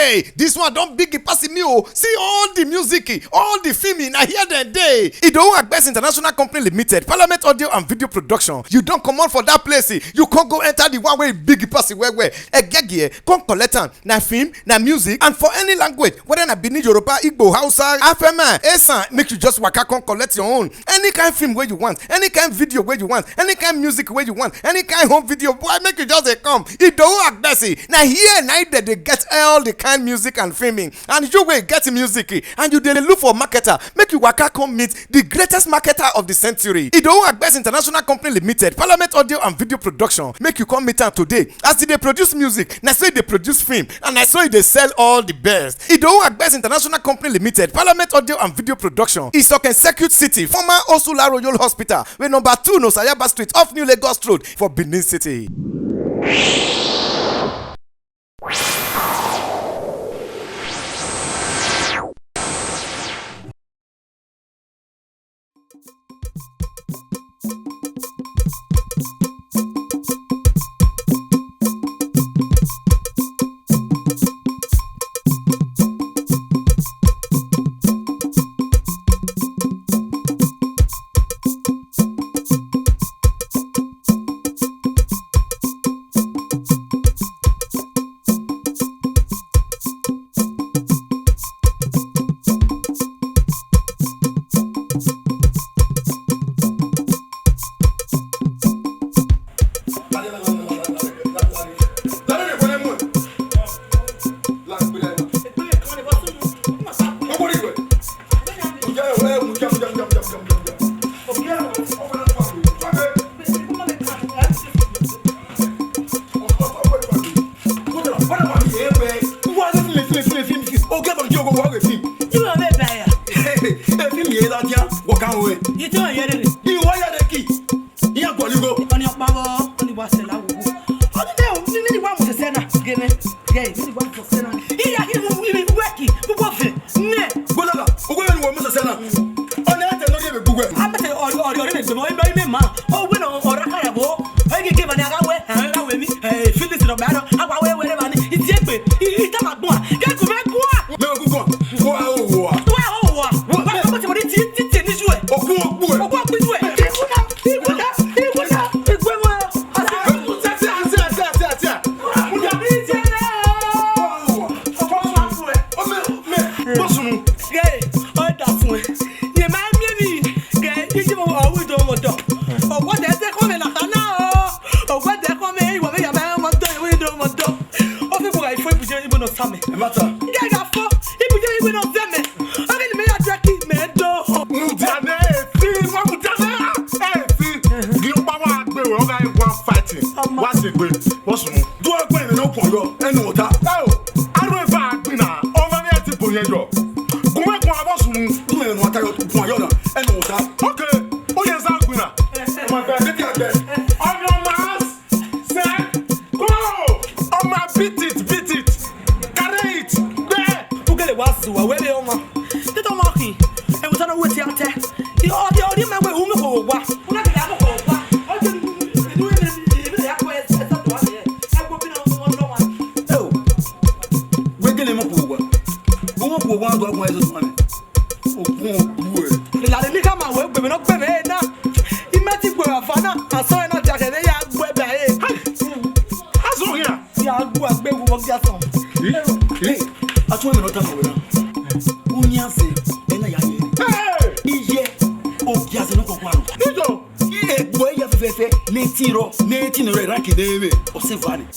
Hey, this one don't big pass me oh. See all the music, all the filming, I hear the day. Idowu Agbes International Company Limited, Parliament Audio and Video Production. You don't come out for that place. You can't go enter the one way big pass where Egege, come collect am. Na film, na music, and for any language, whether na Benin, Yoruba, Igbo, Hausa, Afema, Esan, make you just waka come collect your own. Any kind film where you want, any kind video where you want, any kind music where you want, any kind home video, boy, make you just come. Idowu Agbes. Now here, now they get all the kind music and filming, and you will get music, and you dey look for marketer. Make you waka come meet the greatest marketer of the century. Idowu Agbes International Company Limited, Parliament Audio and Video Production. Make you come meet am today. As they produce music, na so they produce film, and I saw they sell all the best. Idowu Agbes International Company Limited, Parliament Audio and Video Production. Isoken Circuit City, former Osula Royal Hospital, where number 2 Nosayaba Street off New Lagos Road for Benin City.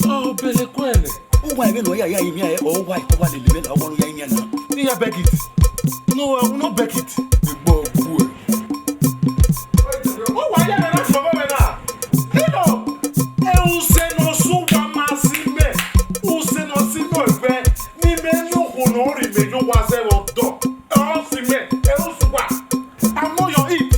Oh, Bele Quelle. Oh, why, no, yeah, oh, why, I want to yeah, beg it. No, I will not beg it. Oh, why, that's for me now. Eu sei no suba masime. O se no simo fe. Ni me no honori me no waze odo. Oh, sime. Eu suba. I know your eat.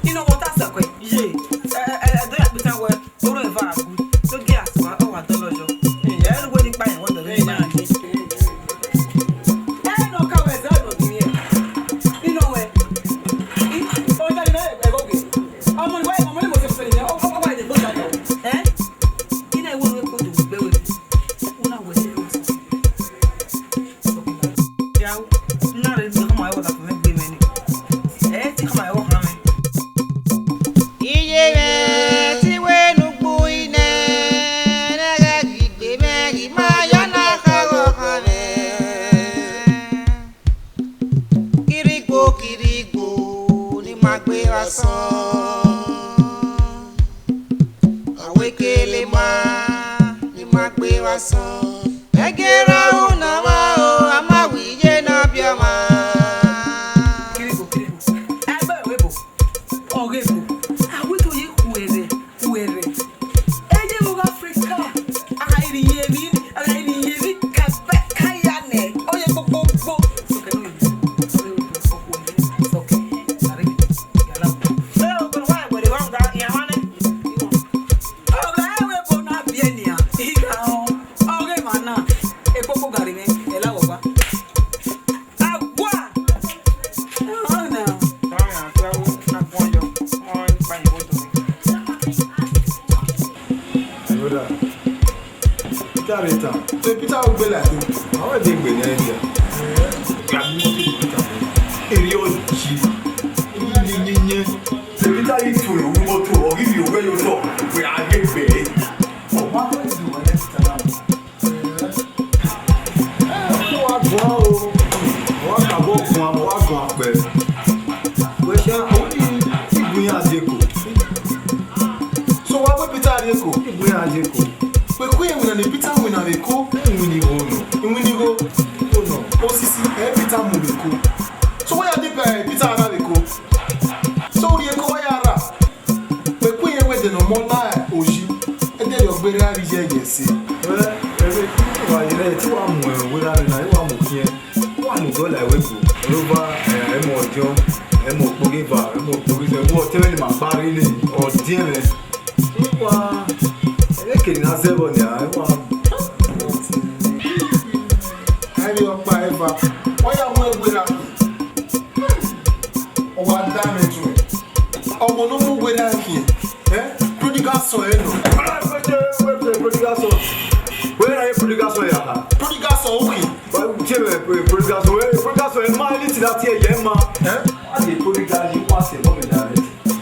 You know what that's a quick. Yeah. I don't have to lele ma ni ma pe wa san egera una wa o ama wi ye na bioma Kiribo agba webo ogebo awitu yi kuere eje mo Africa akairi yebi kabe kayane oye gbogbo Peter will be like, how are they going to do? Peter is to or give you where you talk. We are getting paid. Oh, what do you do next time? So what will Peter Adeko? We queen when the Peter win and go, winning go, no, Osisi, Peter Mubiko. So why are they Peter Adeko? So you go Yara. We queen with the no more lie, Oji, and then you're very rejected. Well, everything I'm here. One go like we go. Over Emotion, Emo Bogiva, Emo Bogiva, what telling my barley or dear. Okay, now 7 years. I will buy ever. Why are we with that? Oh, what damage to it? Oh, no more with that here. Eh? Prodigal soil. Prodigal soil. Where are you, prodigal soil? Prodigal soil, okay. But prodigal soil, my little that here, Yemma. Eh? I did prodigal, you want to say,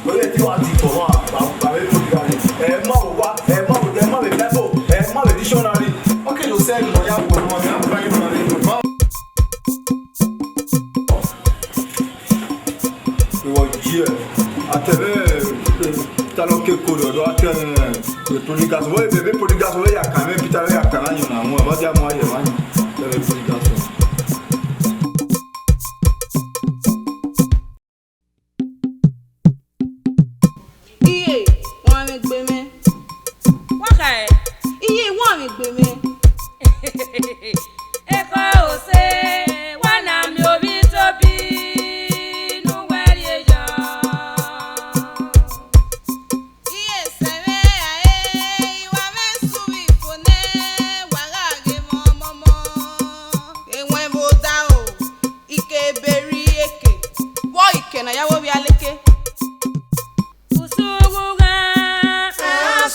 but yet you want to go on. Okay, you said you have here. I tell you, talon que couleur doit être le prodigal. Ouais, bébé prodigal, ouais, il y a quand même Peter, il y a quand même un mois. Va dire moi, il y a le prodigal. iye wọ́n mi gbé mi waka iye wọ́n mi gbé mi eko ose wana mi obi tobi nu weri ejo iye seme aye iwa me subi fone wara ge momomo enwe mo da o ike beri eke wo ike na yawo bi aleke usuguga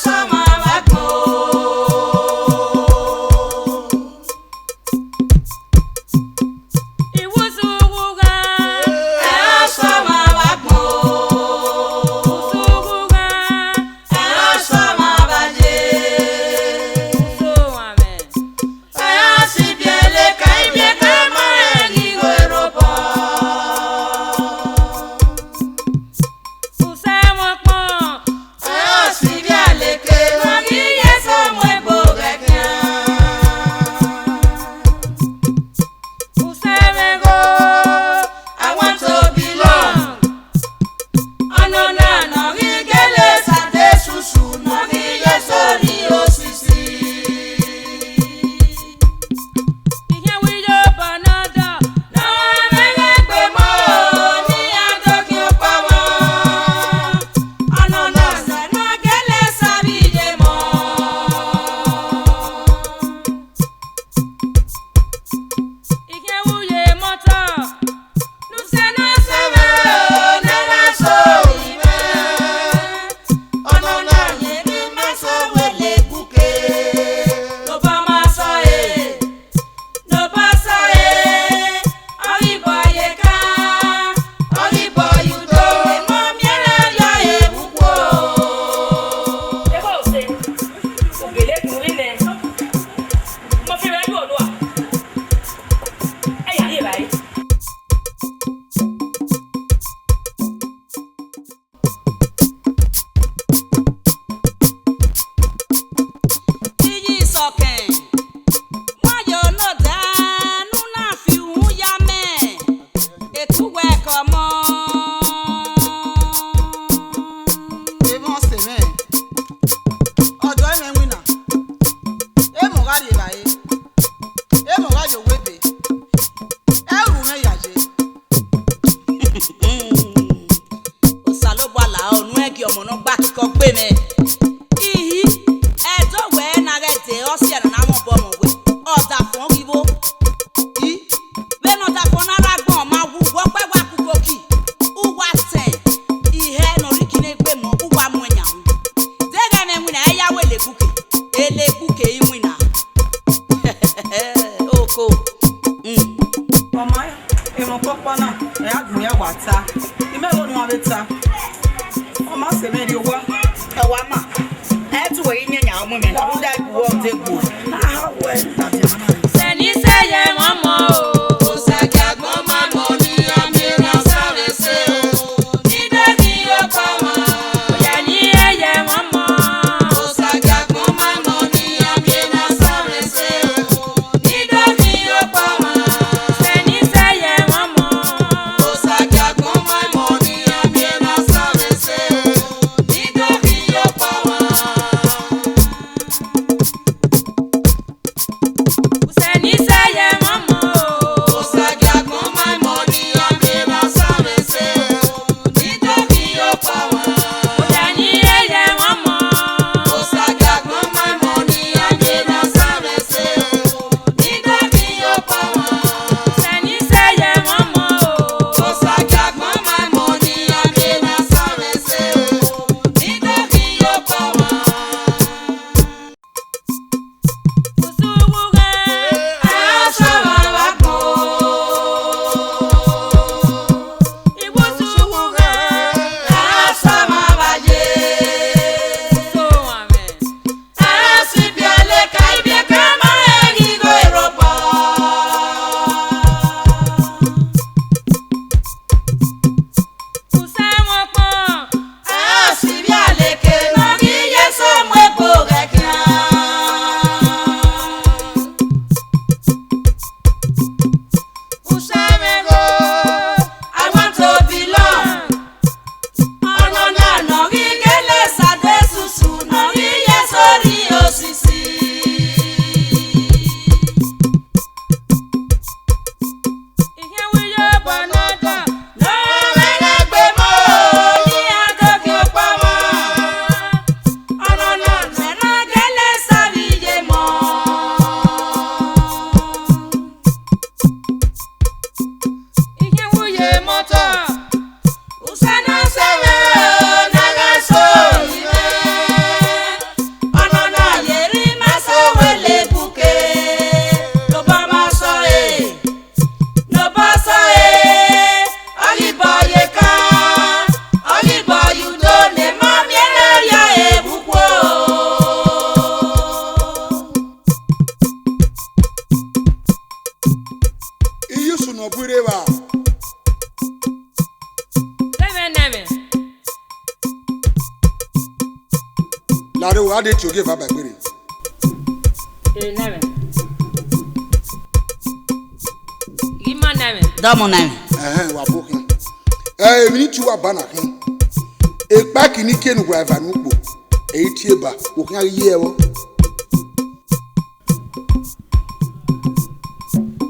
sama bako gbe me. Ihi e do we na get e o se na mo bo mo we. O da fon wiwo. I be no da fon ara gbon ma wu wo pe wa kukoki. U wa ten. Ihe no rikine gbe mo u wa mo nya. De ga me mu na e ya we le kuke. Ele kuke yi mu na. Oko. Mama, emo papa na e agun ya wata. Ime lo nu abeta. Mama se me ri owa. E wa ma. E tu we yin nya mu me na u da wo de go. Na ha we na ti mana. Sẹ́ni sẹ́yẹ wọ́n mọ̀ o. Nídòbí ó pa wọ́n. Òyà ní ẹyẹ wọ́n mọ̀. Nídòbí ó pa wọ́n. Sẹ́ni sẹ́yẹ wọ́n mọ̀. Nídòbí ó pa wọ́n. Sẹ́ni sẹ́yẹ wọ́n mọ̀ o. Nídòbí ó pa wọ́n. Òyà ní ẹyẹ wọ́n mọ̀. Nídòbí ó pa wọ́n. Sẹ́ni sẹ́yẹ wọ́n mọ̀ o. Nídòbí ó pa wọ́n. Usuwuge asawa wako. Ibusuwuge asawa baje. So amen. Asibiale kaibie kama egigo Europa. Usemo pon. Asibiale ke nogi yeso mwepo gekna. Usamego, I want to belong. Ono na nogi gele sade susu nogi yesori osisi. Ihe wiyo bonodo, no wele gbe mo ni adogi opamo. Ono na nena gele sabiye mo. Ihe wuye moto usana sewe naga so ime ono na yeri maso wele buke no ba maso olibo yeka olibo yudo ne mami ya ebukwo. Iyusu no bureba. Neme. Lare wo ade ti oge fa bagbere. Neme. Gima neme. Domo na me. Wa bokin. Emi ni tu wa bana kan. Epa kini kenu gwa eva nupo. Eyi ti eba, okin aye ewo.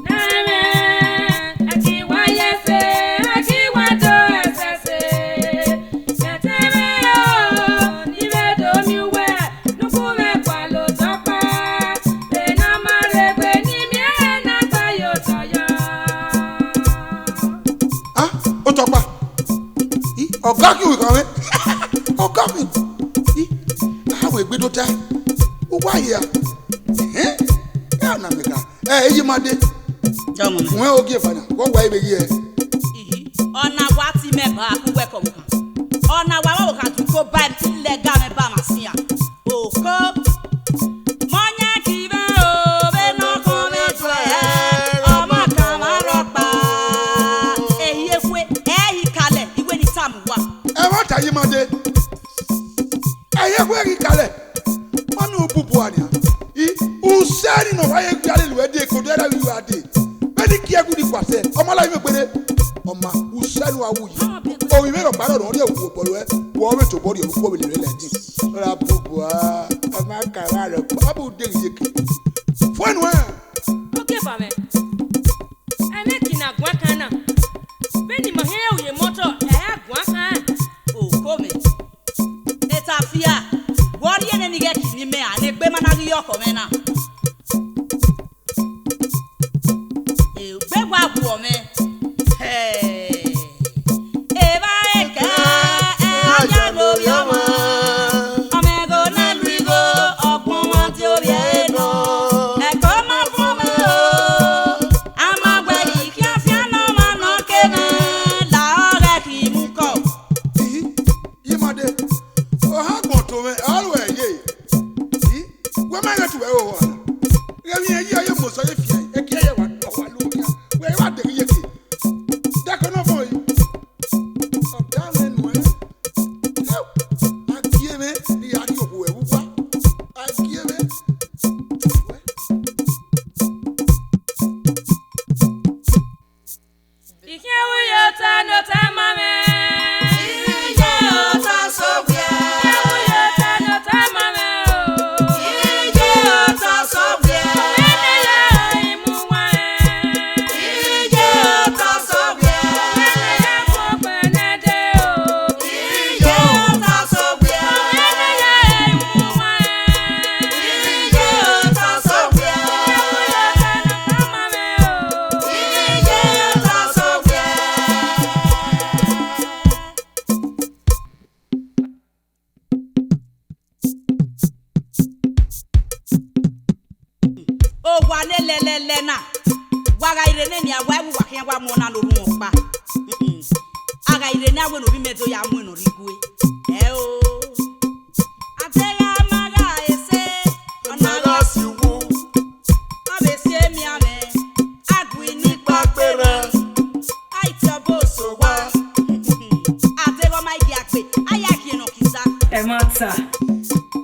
Neme. Akiwa yese, akiwa do esese. Yeteme o, nibe do miwe, nukume kwa lo topa. Ena marebe ni miena tayo toyo. Ah, o topa. Oga ki we kan we. Oga mi. Awe gbe do ta. O wa here. Ya na meka. Eyi made. Domo na. Wọ́n oge fana. Wọ́n wa ibe ye. Ihi ona wa ti me ba ku we ko kan. Ona wa wo kan tu ko ba ti le ga me ba ma sin ya. Oko monya ki be o be no ko me to e. Ọmọ kan ma ro pa. Ehi efwe ehi kale iwe ni tamu wa. Ẹ wọ́n ta yi made. Ẹyẹ kwe ki kalẹ̀. Wọ́n ní bubu ani. Usẹ́ni náà wáyé gbé alẹ́ lùwẹ́ dé kò dẹ́rẹ́ wíwá dé. Bẹ́ẹ̀ni kí ẹ kú di pàṣẹ. Ọmọ aláìwé péré. Ọmọ usẹ́ni wa wù yìí. Omi mẹ́rin ọ̀pá náà lọ́dẹ̀ wò pọ̀lú ẹ. Wọ́n mẹ́tò bọ́ọ̀lù yẹn kó wọlé lẹ́dí. Ọ̀rọ̀ bubu ọmọ akara rẹ̀ pọ̀. Ọmọ òde yìí kì. Fún ẹnu ẹ̀. Ok fame. Eme kina gwa kana. Beni mahe uye moto e gwa kan. Oko me. Eta fi yo komena. E begwa bu me. Hey. Eva eka aya no yama. Amego na luigo ogbon wa ti o ye no. E ko ma fun me o. Ama gbe iki afia no ma no kene la ore ki mu ko. Yimade. O ha gbon to me always ye. Where am I going to go? Let me hear you, Mosa. If you are one of our look, where are the Yaki? That can avoid. Oh, darling, I give it the audio. I give it. You can't no time, mama. Lena waga irene ni agwa mu wakia gwa mo na lo ru pa aga irene agwe no bi meto ya mu no rigwe o atega maga ese onaga siwu abesi emi ame agwi ni papere aitio boso wa atego mai ki akpe ayaki no kisa E mata.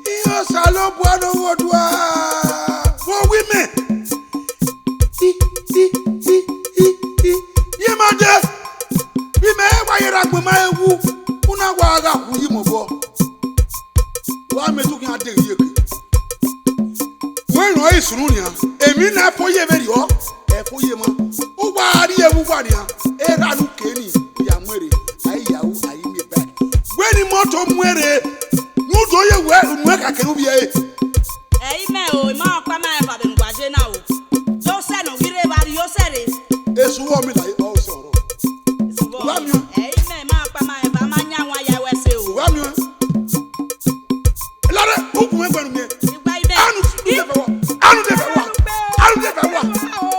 Iyo salo buano wodwa. Wo women. Yemade. We may wire up my woo. Una waga who you move. Why me looking at the yoke? When I surunia, a mina for ye very well, a for ye man. Oh, why are you wania? A ranu kenny, Yamwere, I yaw, I me back. When you motor mwere, no do you work, I can be a. Amen, oh, ma kwa ma eva de ngwaje na o. So se no wire ba yo sere. Esu wo mi like also. Amen, ma kwa ma eva ma nya wa ya wese o. Wa mi. Lare, o ku me gbanu mi. Igba ibe. Anu de fe wa. Anu de fe wa. Anu de fe wa.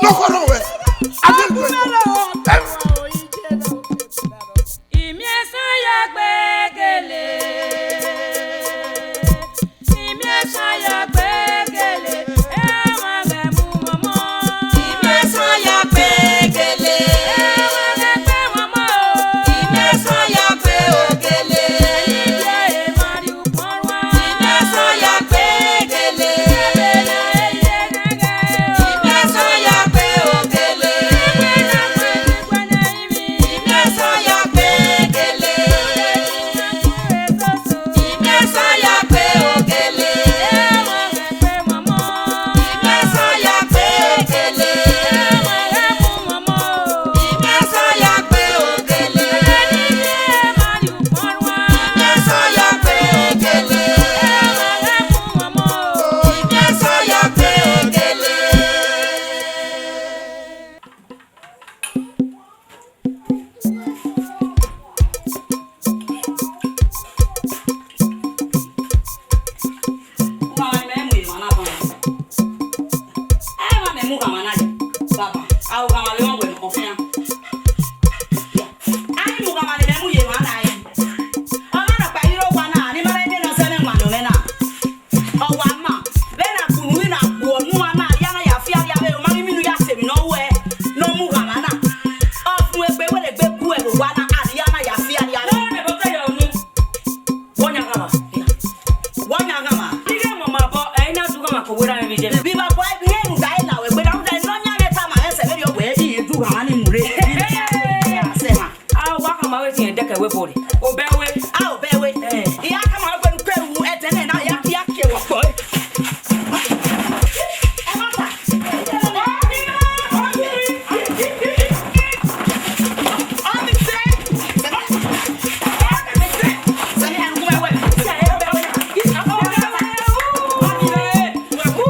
No ko no we. Atin Gien-Gien. Imieso ya gbegele. Imieso ya gbegele. E wa ge mu momo. Imieso ya gbegele. E wa ge pe momo. Imieso ya gbe ogele. Ije e mari uporwa. Imieso ya gbegele. Bela eye gege o. Imieso ya gbe ogele. Bela gbe na imi. Imieso ya gbegele. Esoso. Imieso ya gbe ogele. E wa ge pe momo. Imieso ya gbegele. E wa ge mu momo. Imieso ya gbe ogele. Ije mari uporwa. Imieso ya gbegele. E wa ge mu momo. Imieso ya gbegele. Viva boy, bien, gaila, we don't know nyame tama ese very we e du ha ni mure. Sema. Waka ma wetin edeka we body. Obewe. Obewe. Ya kama we gbe kweru etene na ya ke wo boy. Weku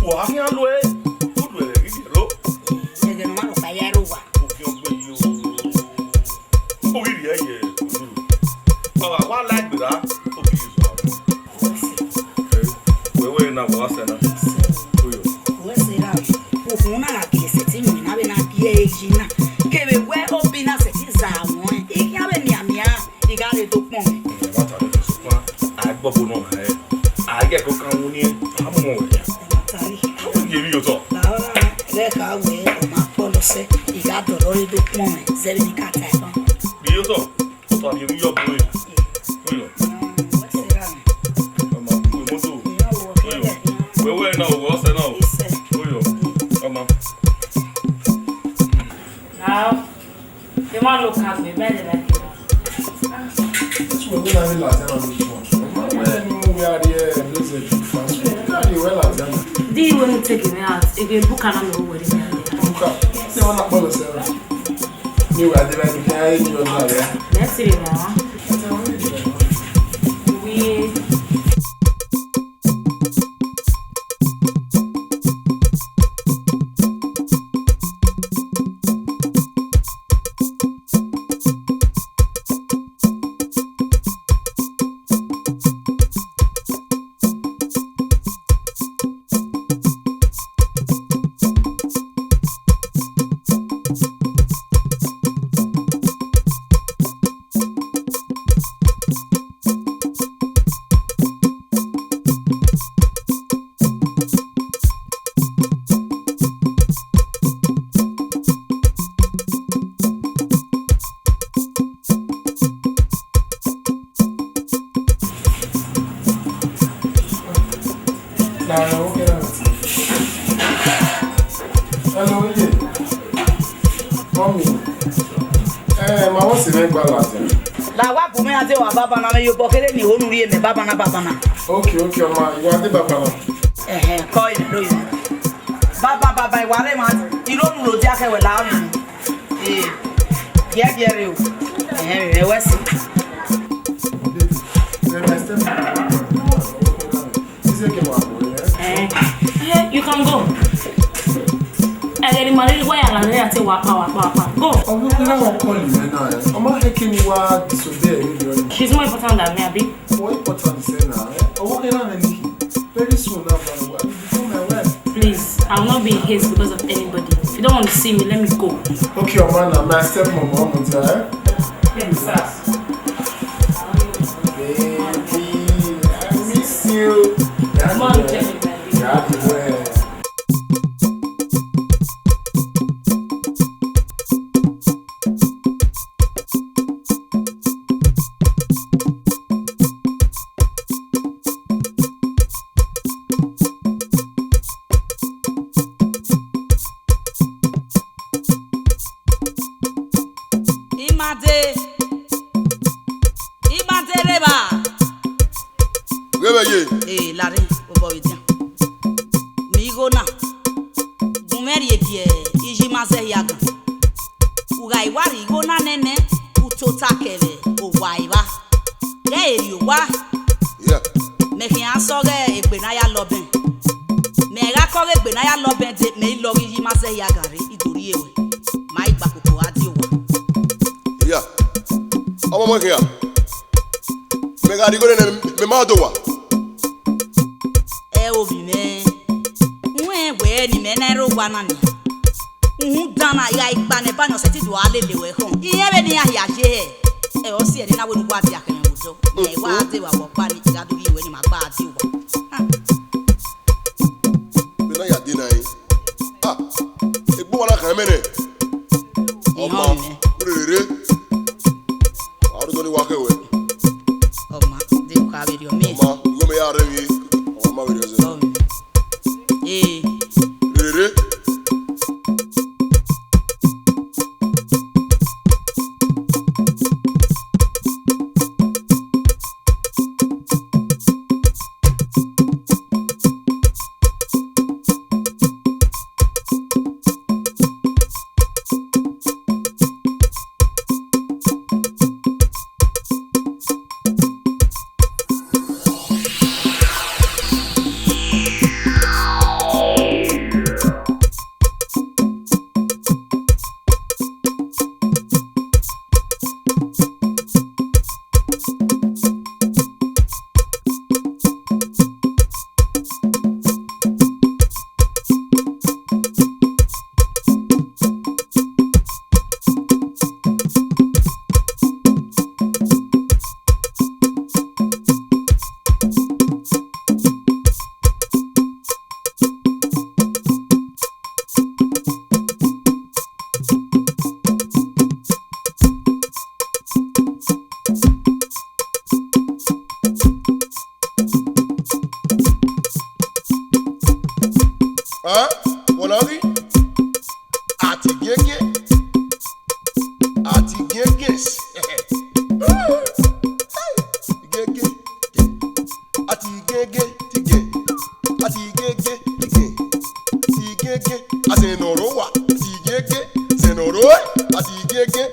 Wà á kí á lo ẹ́. Ó lu ẹ̀rẹ̀ rí bìrẹ̀ lọ. Ẹ̀jẹ̀ máa ń pa yẹ́rù wà. Òfin ọgbẹ́ yìí o. Ó rí rí ẹ̀yẹ òdòdó. Ọ̀rọ̀ àwa láìgbèrà ó fi ìzọ̀ àwọn. Wẹ́wẹ́ náà wọ́n á sẹ́nà. Wọ́n ṣe ra òfin náà kìí ṣe tí mi náà bẹ náà kí ẹ yìí náà. Kèwé wẹ́ òbí náà ṣe ti zà wọ́n ẹ̀. Ìkí abẹ́ ní àmì á ìgá rẹ̀ tó pọ̀. Àgbọ̀bọ̀ náà ẹ̀ àgẹ́kọ̀ọ́ kan wọ́n ní àmọ́ ẹ̀. Àwọn ìyẹ̀rí yóò tọ̀. Làwọn lẹ́ka wẹ̀ ọ̀mà pọ̀ lọ́sẹ̀ ìgá dọ̀rọ̀ rẹ̀ tó pọ̀ ẹ̀ zẹ́rẹ̀ ní kàtà ẹ̀ tán. Bí yóò tọ̀, ó tọ̀ àbí orí yọ̀bù rẹ̀. Wọ́n ṣe ra mi. Ọmọ ìwé mọ́tò. Wẹ́wẹ́ náà wọ́ ọ̀sẹ̀ náà. Ọmọ. Now, they want to look at me better like you. We're going to have a Latina when we are there, those are too fast. We're Latina. Do you want to take me out? If you book another wedding, Look up. They want to follow Sarah. You are the right guy, you're not there. that's it now. We. Hello, yeah. Mommy. Ma wọ́n sì mẹ́gbà láti. Làwa bùnmi àti wà bàbá náà yóò bọ́ kéré ní òun rí èmi bàbá náà. Okay, ọmọ ìwà adé bàbá náà. Kọ́ ìlú yìí. Bàbá ìwà rẹ̀ máa ìlónú ló dí akẹ́wẹ̀ láàrin. Díẹ̀ rẹ̀ o. Rẹ̀ wẹ́ sí. You can go. I get the money where I can say wapa. Go. She's more important than me, Abi. More important than now. Very soon now, become my wife. Please, I will not be in haste because of anybody. If you don't want to see me, let me go. Okay, man, I'm my stepmom, Yes, sir. Baby, I miss you. Come on, check it, baby. Imate reba. Lari, obo idia. Migo na. Bumeri edie, iji maze yaga. Uga iwari igo na nene, utota kele, owa iba. Ge eri owa. Yeah. Mehi asoge egbe na ya loben. Mega koge egbe na ya loben de me ilori iji maze yaga re idori ewe. Ma igba koko adi owa. Yeah. Ọmọ mọ kìí mega di gole me ma do wa. Obi me. Nwe ni me na ro gwa na ni. Dana ya igba ne ba no se ti do alele we hon. Iye be ni ahia je e o si e na we nu gwa di akan wujo. E wa ate wa wo pa ni ga do iwe ni ma gba ati wa. Me na ya di na yi. Ah. Egbo wala kan mene. Ọmọ rere. Aru ni wa ke we. Ọmọ de ko abiri o me. Ọmọ go me ya re mi. Ọmọ we re ze. Rere. Hein? Voilà, oui. Atin Gien-Gien. Atin Gien-Gien. Gien-Gien. Atin Gien-Gien. Atin Gien-Gien. Atin Gien-Gien. Asenorowa. Atin Gien-Gien. Senoroe. Atin Gien-Gien.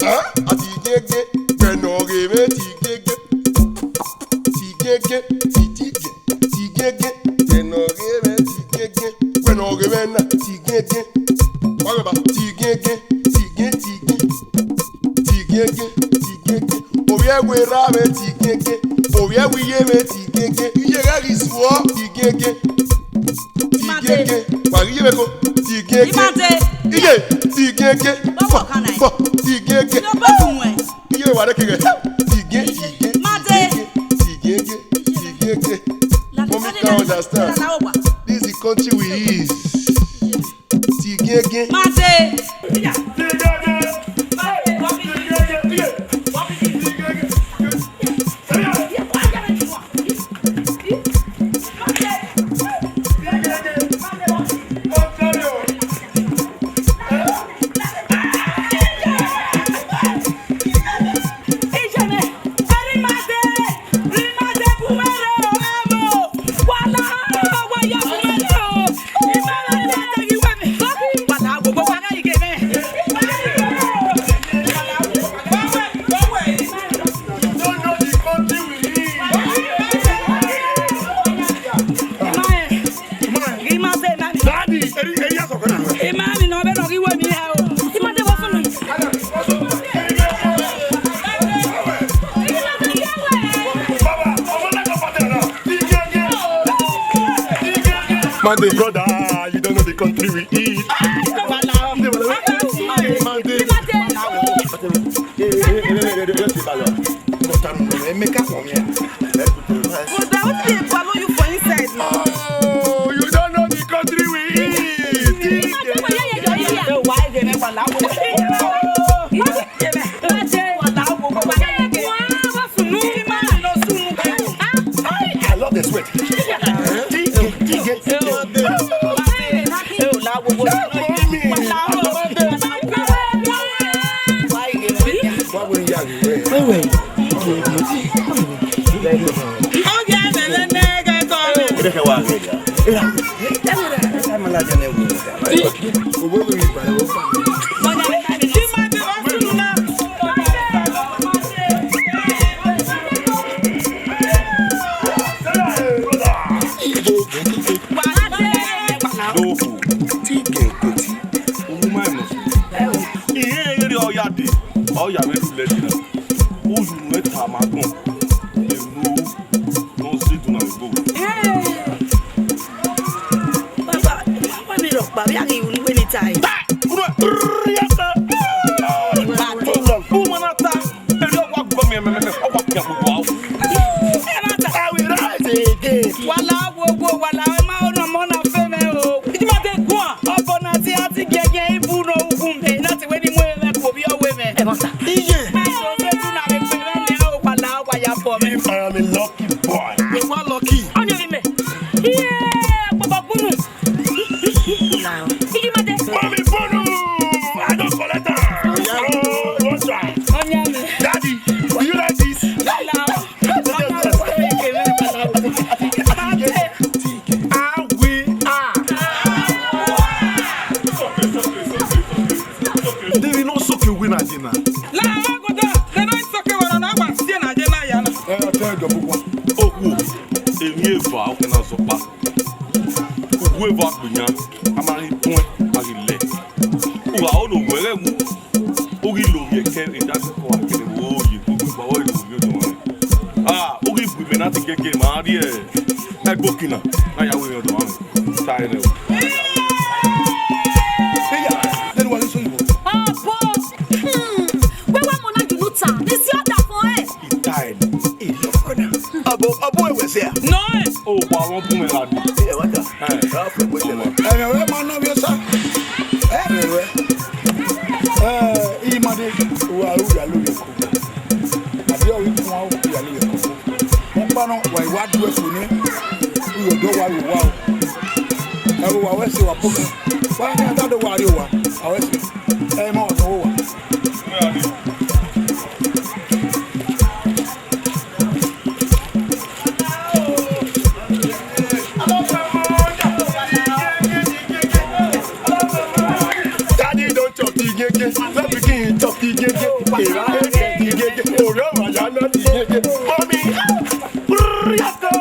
Hein? Atin Gien-Gien. Penogeme. Atin Gien-Gien. Atin Gien-Gien. Atin Gien-Gien. Penogeme. Atin Gien-Gien. Penogeme na. Atin Gien-Gien. Whatever. Atin Gien-Gien. Oye we rame Atin Gien-Gien. Oye we yeme Atin Gien-Gien. Iye gari suo Atin Gien-Gien. Atin Gien-Gien. Wari yeme ko Atin Gien-Gien. Iye Atin Gien-Gien. Bo Atin Gien-Gien. Iye ware kire Atin Gien-Gien. Atin Gien-Gien. Atin Gien-Gien. Mommy can't understand. This is the country we is. Atin Gien-Gien. Monday, brother, you don't know the country we eat. Oh, you don't know the country we eat. I love the sweat. I am a lucky boy. You are lucky. Mommy Bono! I don't collect her. What's that? Daddy, do you like this? They will not suck you win at dinner. wa wesi wa boka. Wa nya da do wari wa. Awesi. Ma o so wa. Daddy don't chop the gege. Let me king chop the gege. Era the gege. Oro wa ya na the gege. Mommy. Yako.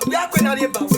We are going to